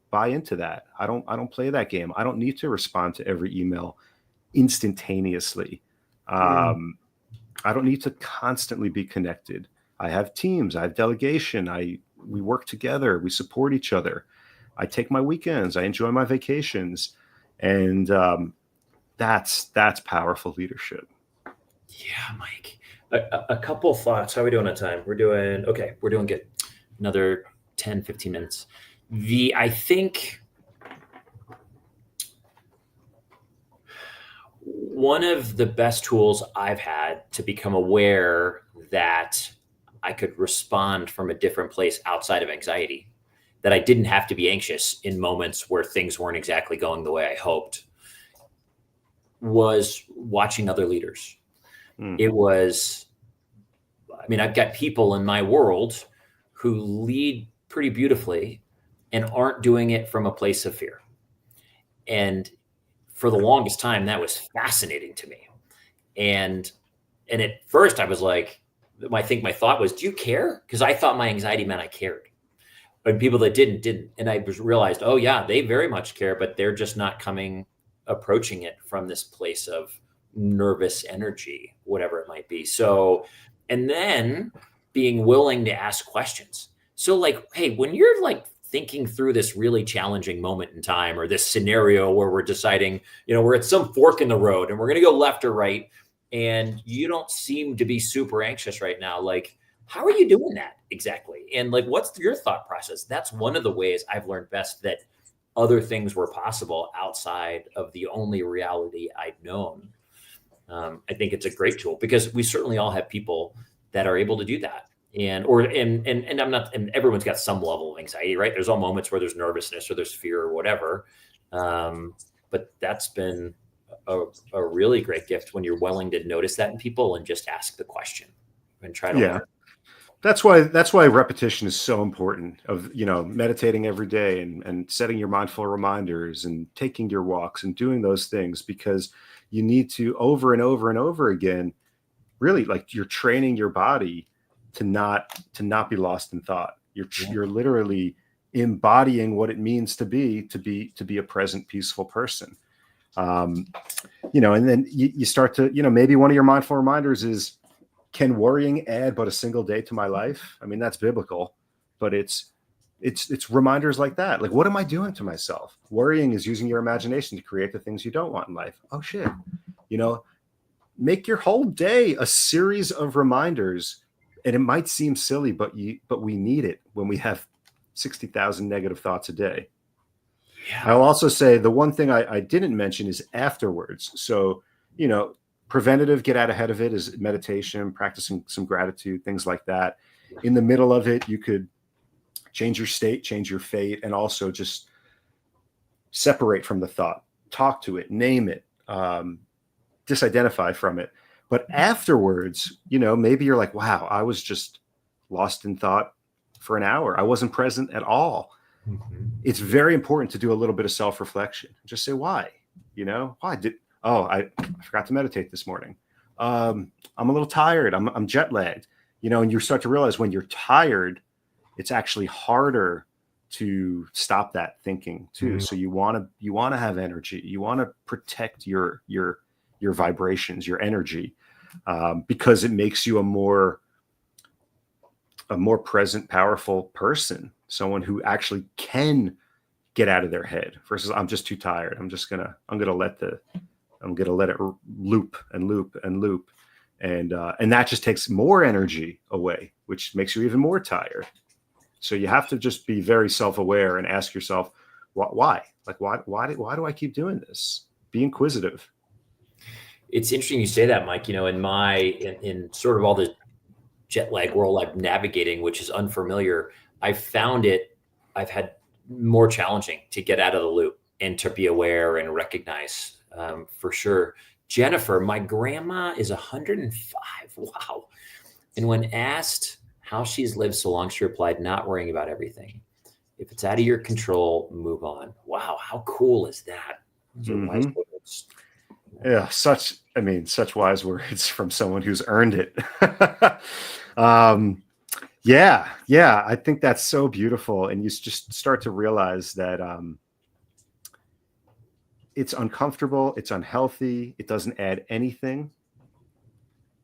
buy into that. I don't play that game. I don't need to respond to every email instantaneously. Mm. Um, I don't need to constantly be connected. I have teams, I have delegation. We work together, we support each other. I take my weekends, I enjoy my vacations, and that's powerful leadership. Yeah, Mike. A couple thoughts. How are we doing on time? We're doing okay. We're doing good. Another 10, 15 minutes. I think one of the best tools I've had to become aware that I could respond from a different place outside of anxiety, that I didn't have to be anxious in moments where things weren't exactly going the way I hoped, was watching other leaders. Mm. It was, I mean, I've got people in my world who lead pretty beautifully and aren't doing it from a place of fear. And for the longest time, that was fascinating to me. And at first I was like, my thought was, do you care? Because I thought my anxiety meant I cared. But people that didn't. And I realized, oh yeah, they very much care, but they're just not approaching it from this place of nervous energy, whatever it might be. So, and then being willing to ask questions. So like, hey, when you're like thinking through this really challenging moment in time, or this scenario where we're deciding, we're at some fork in the road and we're going to go left or right, and you don't seem to be super anxious right now, like, how are you doing that exactly? And like, what's your thought process? That's one of the ways I've learned best that other things were possible outside of the only reality I'd known. I think it's a great tool because we certainly all have people that are able to do that. And I'm not, and everyone's got some level of anxiety, right? There's all moments where there's nervousness or there's fear or whatever. But that's been a really great gift when you're willing to notice that in people and just ask the question and try to Yeah. learn. That's why repetition is so important, of meditating every day, and setting your mindful reminders and taking your walks and doing those things, because you need to, over and over and over again, really, like, you're training your body to not be lost in thought. Yeah. You're literally embodying what it means to be a present, peaceful person. um and then you start to, maybe one of your mindful reminders is, can worrying add but a single day to my life? I mean, that's biblical, but it's reminders like that. Like, what am I doing to myself? Worrying is using your imagination to create the things you don't want in life. Oh shit. You know, make your whole day a series of reminders. And it might seem silly, but we need it when we have 60,000 negative thoughts a day. Yeah. I'll also say the one thing I didn't mention is afterwards. So, preventative, get out ahead of it, is meditation, practicing some gratitude, things like that. In the middle of it, you could change your state, change your fate, and also just separate from the thought, talk to it, name it, disidentify from it. But afterwards, maybe you're like, wow, I was just lost in thought for an hour. I wasn't present at all. Mhm. It's very important to do a little bit of self-reflection. Just say, why? Why I forgot to meditate this morning. I'm a little tired. I'm jet lagged, and you start to realize when you're tired, it's actually harder to stop that thinking too. So you want to have energy. You want to protect your vibrations, your energy, because it makes you a more present, powerful person, someone who actually can get out of their head versus I'm just too tired. I'm gonna let it loop and loop and loop. And that just takes more energy away, which makes you even more tired. So you have to just be very self-aware and ask yourself, why? Like, why do I keep doing this? Be inquisitive. It's interesting you say that, Mike. In sort of all the jet lag world I'm navigating, which is unfamiliar, I've had more challenging to get out of the loop and to be aware and recognize, for sure. Jennifer, my grandma is 105. Wow. And when asked how she's lived so long, she replied, not worrying about everything. If it's out of your control, move on. Wow. How cool is that? Those are wise words. Yeah, such wise words from someone who's earned it. Yeah, I think that's so beautiful. And you just start to realize that it's uncomfortable, it's unhealthy, it doesn't add anything.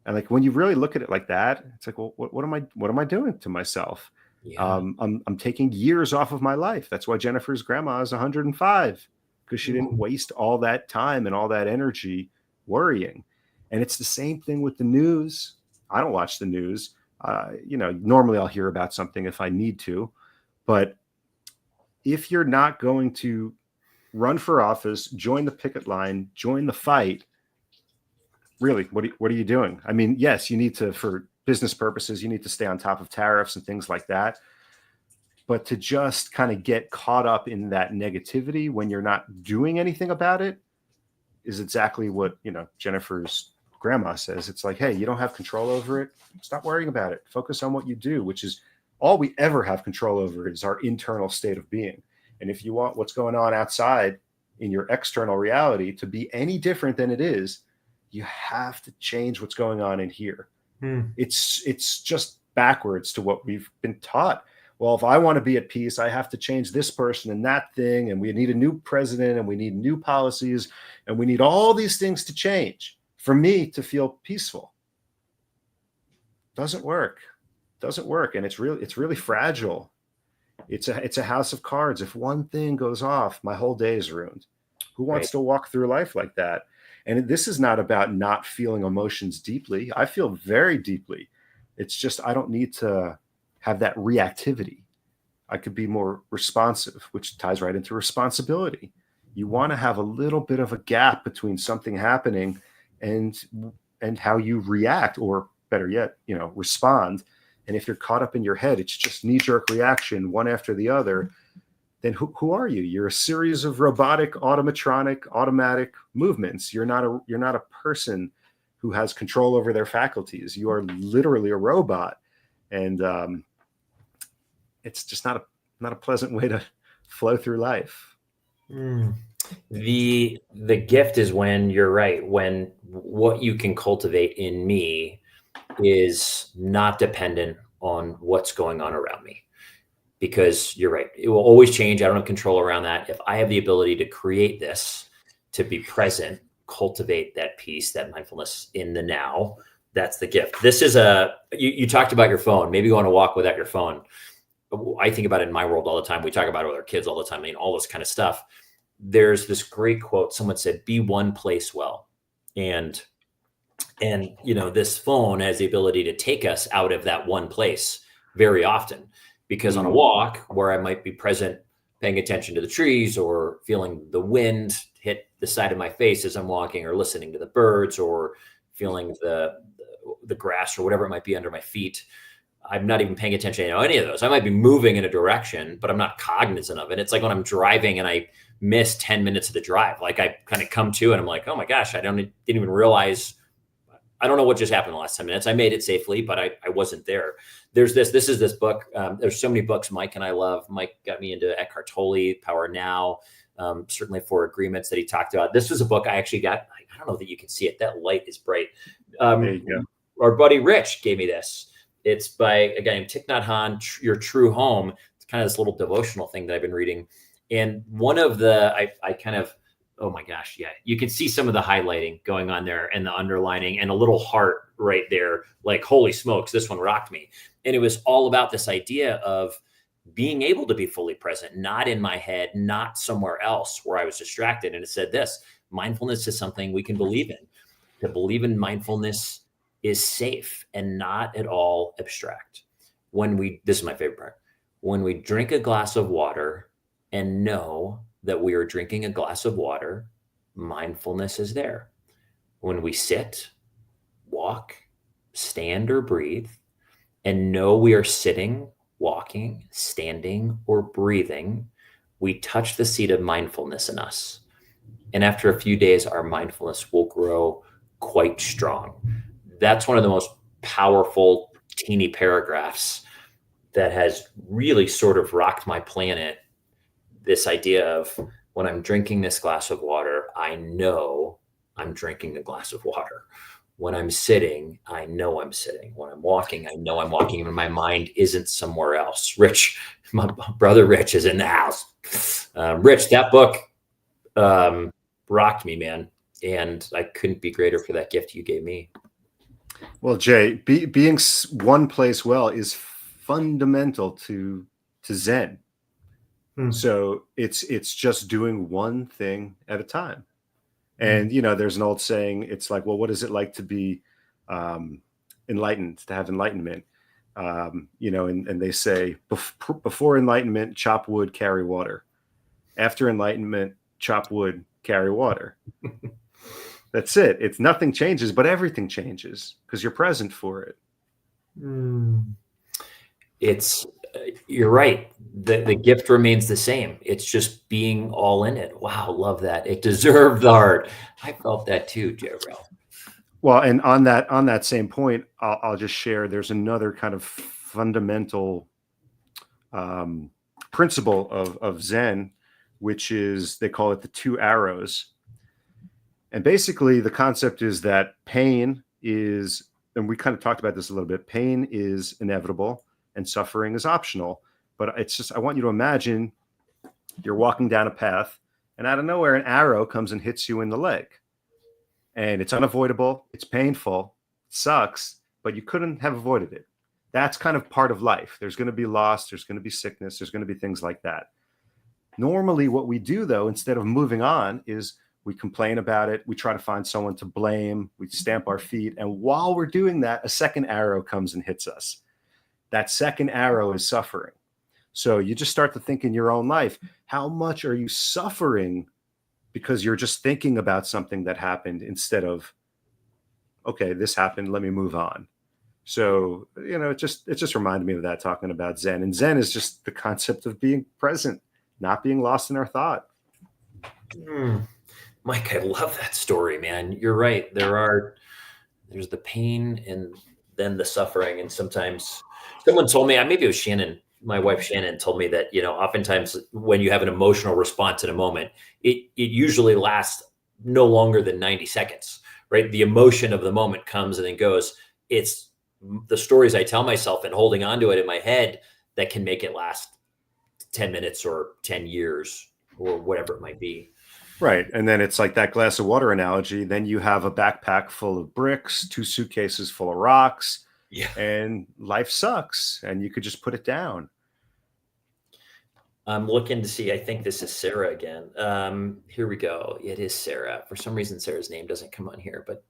And like when you really look at it like that, it's like, well, what am I doing to myself? Yeah. I'm taking years off of my life. That's why Jennifer's grandma is 105, because she didn't waste all that time and all that energy worrying. And it's the same thing with the news. I don't watch the news. Normally I'll hear about something if I need to, but if you're not going to run for office, join the picket line, join the fight, really, what are you doing? I mean, yes, you need to, for business purposes, you need to stay on top of tariffs and things like that. But to just kind of get caught up in that negativity when you're not doing anything about it is exactly what, Jennifer's grandma says. It's like, hey, you don't have control over it. Stop worrying about it. Focus on what you do, which is all we ever have control over is our internal state of being. And if you want what's going on outside in your external reality to be any different than it is, you have to change what's going on in here. It's just backwards to what we've been taught. Well, if I want to be at peace, I have to change this person and that thing, and we need a new president, and we need new policies, and we need all these things to change for me to feel peaceful. Doesn't work, and it's really fragile. It's a house of cards. If one thing goes off, my whole day is ruined. Who wants to walk through life like that? And this is not about not feeling emotions deeply. I feel very deeply. It's just I don't need to have that reactivity. I could be more responsive, which ties right into responsibility. You want to have a little bit of a gap between something happening and how you react, or better yet, respond. And if you're caught up in your head, it's just knee-jerk reaction, one after the other. Then who are you? You're a series of robotic, automatic movements. You're not a person who has control over their faculties. You are literally a robot, and it's just not a pleasant way to flow through life. The gift is when you're right, when what you can cultivate in me is not dependent on what's going on around me. Because you're right, it will always change. I don't have control around that. If I have the ability to create this, to be present, cultivate that peace, that mindfulness in the now, that's the gift. This is you talked about your phone, maybe go on a walk without your phone. I think about it in my world all the time. We talk about it with our kids all the time. I mean, all this kind of stuff. There's this great quote. Someone said, be one place well. And this phone has the ability to take us out of that one place very often. Because on a walk where I might be present, paying attention to the trees or feeling the wind hit the side of my face as I'm walking, or listening to the birds, or feeling the grass or whatever it might be under my feet, I'm not even paying attention to any of those. I might be moving in a direction, but I'm not cognizant of it. It's like when I'm driving and I miss 10 minutes of the drive. Like I kind of come to and I'm like, oh my gosh, didn't even realize, I don't know what just happened in the last 10 minutes. I made it safely, but I wasn't there. This is this book. There's so many books Mike and I love. Mike got me into Eckhart Tolle, Power Now, certainly 4 Agreements that he talked about. This was a book I actually got. I don't know that you can see it. That light is bright. There you go. Our buddy Rich gave me this. It's by a guy named Thich Nhat Hanh, Your True Home. It's kind of this little devotional thing that I've been reading. And one of the, I kind of, oh my gosh, yeah, you can see some of the highlighting going on there and the underlining and a little heart right there. Like, holy smokes, this one rocked me. And it was all about this idea of being able to be fully present, not in my head, not somewhere else where I was distracted. And it said this: mindfulness is something we can believe in. To believe in mindfulness is safe and not at all abstract. This is my favorite part, when we drink a glass of water and know that we are drinking a glass of water, mindfulness is there. When we sit, walk, stand, or breathe, and know we are sitting, walking, standing, or breathing, we touch the seed of mindfulness in us. And after a few days, our mindfulness will grow quite strong. That's one of the most powerful teeny paragraphs that has really sort of rocked my planet. This idea of, when I'm drinking this glass of water, I know I'm drinking a glass of water. When I'm sitting, I know I'm sitting. When I'm walking, I know I'm walking, and my mind isn't somewhere else. Rich, my brother Rich, is in the house. Rich, that book rocked me, man. And I couldn't be greater for that gift you gave me. Well, Jay, being one place well is fundamental to Zen. So it's just doing one thing at a time. And, there's an old saying, it's like, well, what is it like to be enlightened, to have enlightenment? And they say, before enlightenment, chop wood, carry water. After enlightenment, chop wood, carry water. That's it. It's nothing changes, but everything changes because you're present for it. You're right. The gift remains the same. It's just being all in it. Wow, love that. It deserved the heart. I felt that too, Jerrell. Well, and on that same point, I'll just share. There's another kind of fundamental principle of Zen, which is, they call it the 2 arrows. And basically, the concept is that pain is, and we kind of talked about this a little bit, pain is inevitable and suffering is optional. But it's just, I want you to imagine you're walking down a path and out of nowhere, an arrow comes and hits you in the leg. And it's unavoidable. It's painful. It sucks, but you couldn't have avoided it. That's kind of part of life. There's going to be loss. There's going to be sickness. There's going to be things like that. Normally, what we do, though, instead of moving on, is we complain about it. We try to find someone to blame. We stamp our feet. And while we're doing that, a second arrow comes and hits us. That second arrow is suffering. So you just start to think in your own life, how much are you suffering because you're just thinking about something that happened instead of, okay, this happened, let me move on. So, it just reminded me of that, talking about Zen. And Zen is just the concept of being present, not being lost in our thought. Mike, I love that story, man. You're right. There's the pain and then the suffering. And sometimes someone told me, maybe it was Shannon, my wife Shannon, told me that, oftentimes when you have an emotional response in a moment, it usually lasts no longer than 90 seconds, right? The emotion of the moment comes and then goes. It's the stories I tell myself and holding on to it in my head that can make it last 10 minutes or 10 years or whatever it might be. Right. And then it's like that glass of water analogy. Then you have a backpack full of bricks, 2 suitcases full of rocks, and life sucks, and you could just put it down. I'm looking to see. I think this is Sarah again. Here we go. It is Sarah. For some reason, Sarah's name doesn't come on here, but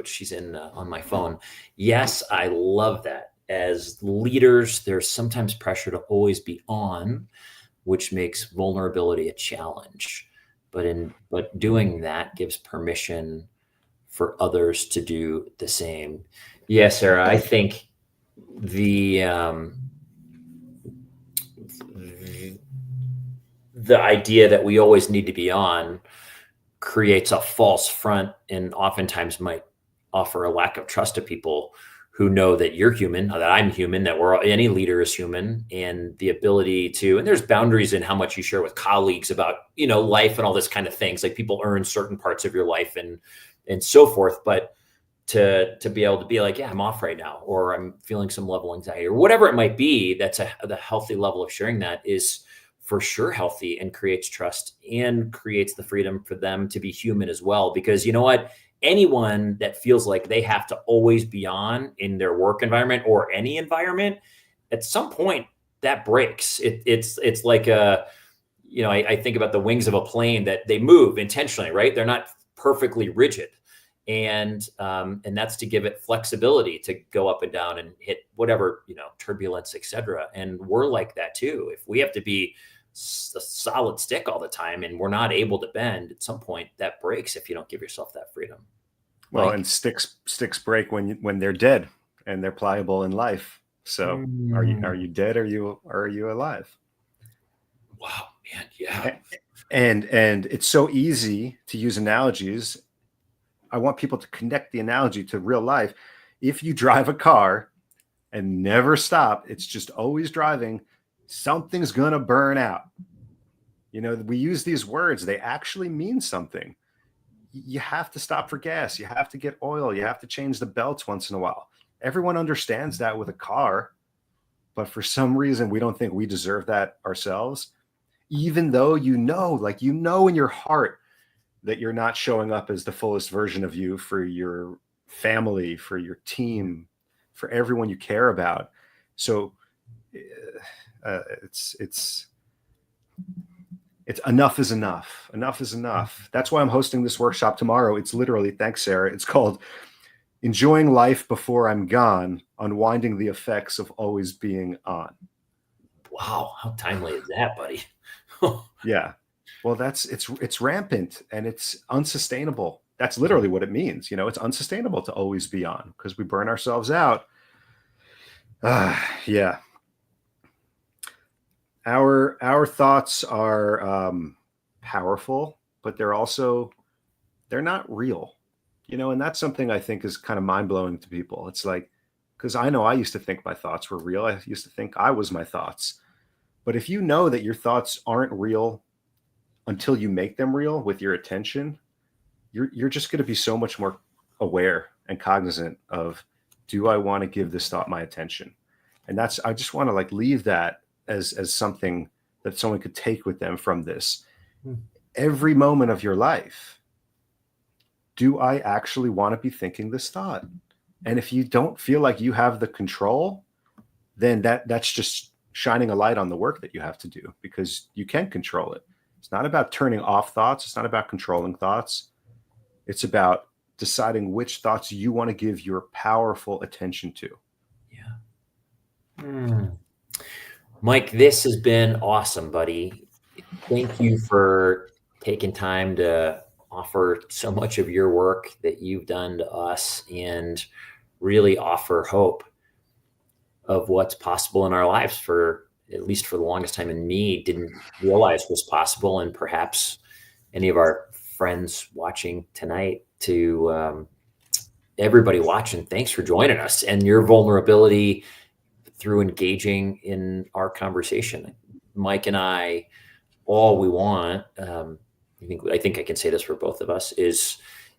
she's on my phone. Yes, I love that. As leaders, there's sometimes pressure to always be on, which makes vulnerability a challenge. But doing that gives permission for others to do the same. Yeah, Sarah, I think the idea that we always need to be on creates a false front, and oftentimes might offer a lack of trust to people who know that you're human, that I'm human, that any leader is human, and the ability to, and there's boundaries in how much you share with colleagues about, life and all this kind of things. Like, people earn certain parts of your life and so forth. But to be able to be like, yeah, I'm off right now, or I'm feeling some level of anxiety, or whatever it might be, the healthy level of sharing that is for sure healthy, and creates trust and creates the freedom for them to be human as well. Because you know what? Anyone that feels like they have to always be on in their work environment or any environment, at some point that breaks. It's like I think about the wings of a plane, that they move intentionally, right? They're not perfectly rigid. And that's to give it flexibility to go up and down and hit whatever, turbulence, etc. And we're like that too. If we have to be a solid stick all the time and we're not able to bend, at some point that breaks if you don't give yourself that freedom. Well, Mike? and sticks break when they're dead and they're pliable in life. So are you dead? Or are you alive? Wow, man. Yeah. And it's so easy to use analogies. I want people to connect the analogy to real life. If you drive a car and never stop, it's just always driving, something's going to burn out. We use these words, they actually mean something. You have to stop for gas. You have to get oil. You have to change the belts once in a while. Everyone understands that with a car, but for some reason, we don't think we deserve that ourselves, even though in your heart that you're not showing up as the fullest version of you for your family, for your team, for everyone you care about. So it's enough is enough. Enough is enough. That's why I'm hosting this workshop tomorrow. It's literally, thanks, Sarah. It's called Enjoying Life Before I'm Gone, Unwinding the Effects of Always Being On. Wow. How timely is that, buddy? Yeah. Well, it's rampant and it's unsustainable. That's literally what it means. It's unsustainable to always be on because we burn ourselves out. Yeah. Our thoughts are powerful, but they're not real, and that's something I think is kind of mind blowing to people. It's like, because I know I used to think my thoughts were real. I used to think I was my thoughts. But if you know that your thoughts aren't real until you make them real with your attention, you're just going to be so much more aware and cognizant of, do I want to give this thought my attention? And I just want to leave that as something that someone could take with them from this. Every moment of your life, do I actually want to be thinking this thought? And if you don't feel like you have the control, then that's just shining a light on the work that you have to do, because you can control it. It's not about turning off thoughts. It's not about controlling thoughts. It's about deciding which thoughts you want to give your powerful attention to. Yeah. Mike, this has been awesome, buddy. Thank you for taking time to offer so much of your work that you've done to us, and really offer hope of what's possible in our lives, for at least for the longest time, and me didn't realize was possible. And perhaps any of our friends watching tonight, to everybody watching, thanks for joining us and your vulnerability through engaging in our conversation. Mike and I, all we want, I think I can say this for both of us, is,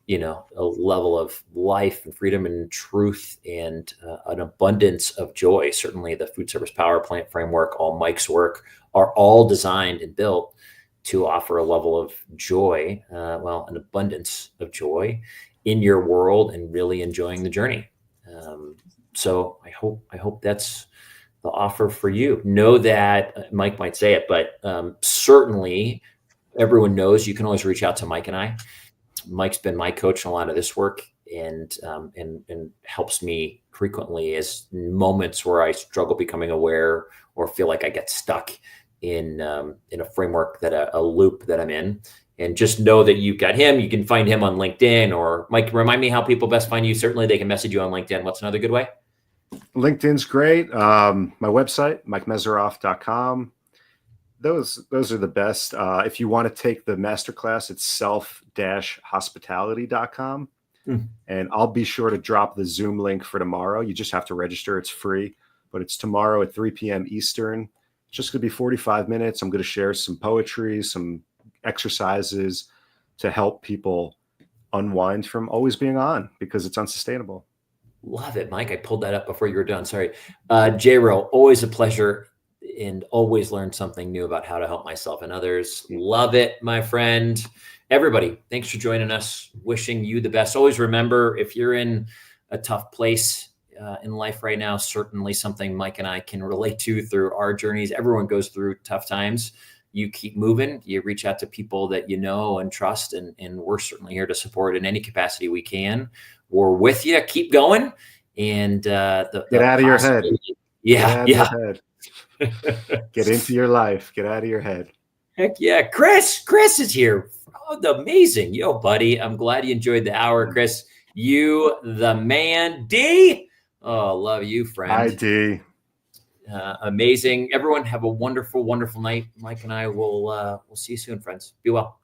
a level of life and freedom and truth, and an abundance of joy. Certainly the Food Service Power Plant framework, all Mike's work, are all designed and built to offer a level of joy, an abundance of joy in your world, and really enjoying the journey. So I hope that's the offer for you. Know that Mike might say it, but certainly everyone knows you can always reach out to Mike and I. Mike's been my coach in a lot of this work, and helps me frequently as moments where I struggle becoming aware, or feel like I get stuck in a framework, a loop that I'm in. And just know that you've got him. You can find him on LinkedIn. Or Mike, remind me how people best find you. Certainly they can message you on LinkedIn. What's another good way? LinkedIn's great. My website, MikeMesseroff.com. those are the best. If you want to take the masterclass, it's self-hospitality.com. And I'll be sure to drop the Zoom link for tomorrow. You just have to register. It's free, but it's tomorrow at 3 p.m. Eastern. It's just going to be 45 minutes. I'm going to share some poetry, some exercises to help people unwind from always being on, because it's unsustainable. Love it, Mike. I pulled that up before you were done. Sorry. J-Ro, always a pleasure, and always learn something new about how to help myself and others. Love it, my friend. Everybody, thanks for joining us. Wishing you the best. Always remember, if you're in a tough place in life right now, certainly something Mike and I can relate to through our journeys. Everyone goes through tough times. You keep moving. You reach out to people that you know and trust, and we're certainly here to support in any capacity we can. We're with you. Keep going. And get out of your head. Yeah. Get out of your head. Get into your life. Get out of your head. Heck yeah. Chris is here. Oh, amazing. Yo, buddy. I'm glad you enjoyed the hour, Chris. You, the man. D. Oh, love you, friend. Hi, D. Amazing. Everyone have a wonderful, wonderful night. Mike and I will we'll see you soon, friends. Be well.